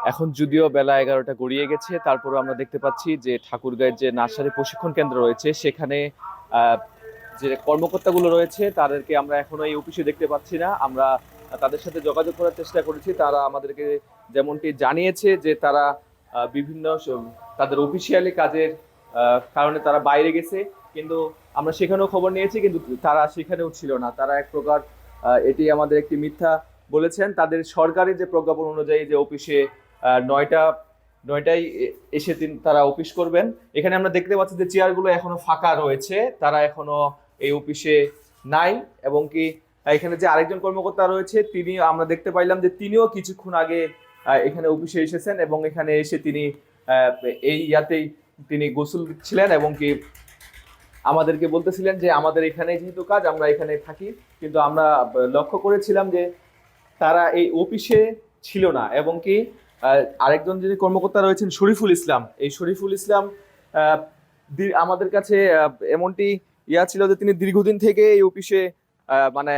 এখন যদিও বেলা 11টা গড়িয়ে গেছে, তারপরও আমরা দেখতে পাচ্ছি যে ঠাকুরগাঁয়ের যে নার্সারি প্রশিক্ষণ কেন্দ্র রয়েছে সেখানে আহ, যে কর্মকর্তাগুলো রয়েছে তাদেরকে আমরা এখনো এই অফিসে দেখতে পাচ্ছি না। আমরা তাদের সাথে যোগাযোগ করার চেষ্টা করেছি, তারা আমাদেরকে যেমনটি জানিয়েছে যে তারা বিভিন্ন তাদের অফিসিয়ালি কাজের কারণে তারা বাইরে গেছে। কিন্তু আমরা সেখানেও খবর নিয়েছি, কিন্তু তারা সেখানেও ছিল না। তারা এক প্রকার এটি আমাদের একটি মিথ্যা বলেছেন। তাদের সরকারি যে প্রজ্ঞাপন অনুযায়ী যে অফিসে 9টা 9টায় এসে তারা অফিস করবেন। এখানে আমরা দেখতে পাচ্ছি যে চেয়ারগুলো এখনো ফাঁকা রয়েছে, তারা এখনো এই অফিসে নাই। এবং কি এখানে যে আরেকজন কর্মকর্তা রয়েছে তিনি, আমরা দেখতে পাইলাম যে তিনিও কিছুক্ষণ আগে এখানে অফিসে এসেছেন এবং এখানে এসে তিনি আহ, এই ইয়াতেই তিনি গোসল দিচ্ছিলেন এবং কি আমাদেরকে বলতেছিলেন যে আমাদের এখানে যেহেতু কাজ আমরা এখানে থাকি। কিন্তু আমরা লক্ষ্য করেছিলাম যে তারা এই অফিসে ছিল না। এবং কি আরেকজন যিনি কর্মকর্তা রয়েছেন শরীফুল ইসলাম, এই শরীফুল ইসলাম আহ, আমাদের কাছে এমনটি ইয়া ছিল যে তিনি দীর্ঘদিন থেকে এই অফিসে মানে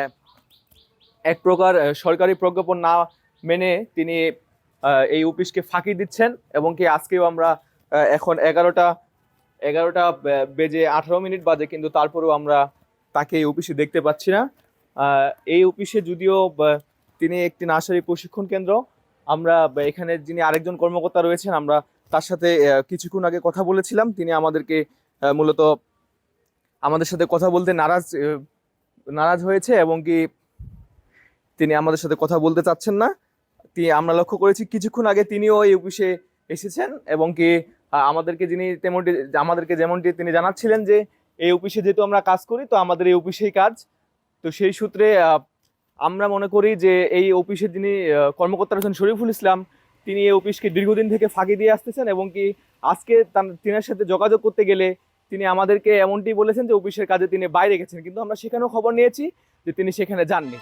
এক প্রকার সরকারি প্রজ্ঞাপন না মেনে তিনি এই অফিসকে ফাঁকি দিচ্ছেন। এবং কি আজকেও আমরা এখন এগারোটা বেজে 18 মিনিট বাজে, কিন্তু তারপরেও আমরা তাকে এই অফিসে দেখতে পাচ্ছি না। এই অফিসে যদিও তিনি একটি নার্সারি প্রশিক্ষণ কেন্দ্র, আমরা এখানে যিনি আরেকজন কর্মকর্তা রয়েছেন আমরা তার সাথে কিছুক্ষণ আগে কথা বলেছিলাম। তিনি আমাদেরকে মূলত আমাদের সাথে কথা বলতে নারাজ হয়েছে এবং কি তিনি আমাদের সাথে কথা বলতে চাচ্ছেন না। আমরা লক্ষ্য করেছি কিছুক্ষণ আগে তিনিও এই অফিসে এসেছেন এবং কি আমাদেরকে যেমনটি তিনি জানাচ্ছিলেন যে এই অফিসে যেহেতু আমরা কাজ করি তো আমাদের এই অফিসেই কাজ। তো সেই সূত্রে আমরা মনে করি যে এই অফিসে যিনি কর্মকর্তা রয়েছেন শরীফুল ইসলাম, তিনি এই অফিসকে দীর্ঘদিন থেকে ফাঁকি দিয়ে আসতেছেন। এবং কি আজকে তিনার সাথে যোগাযোগ করতে গেলে তিনি আমাদেরকে এমনটি বলেছেন যে অফিসের কাজে তিনি বাইরে গেছেন, কিন্তু আমরা সেখানেও খবর নিয়েছি যে তিনি সেখানে যাননি।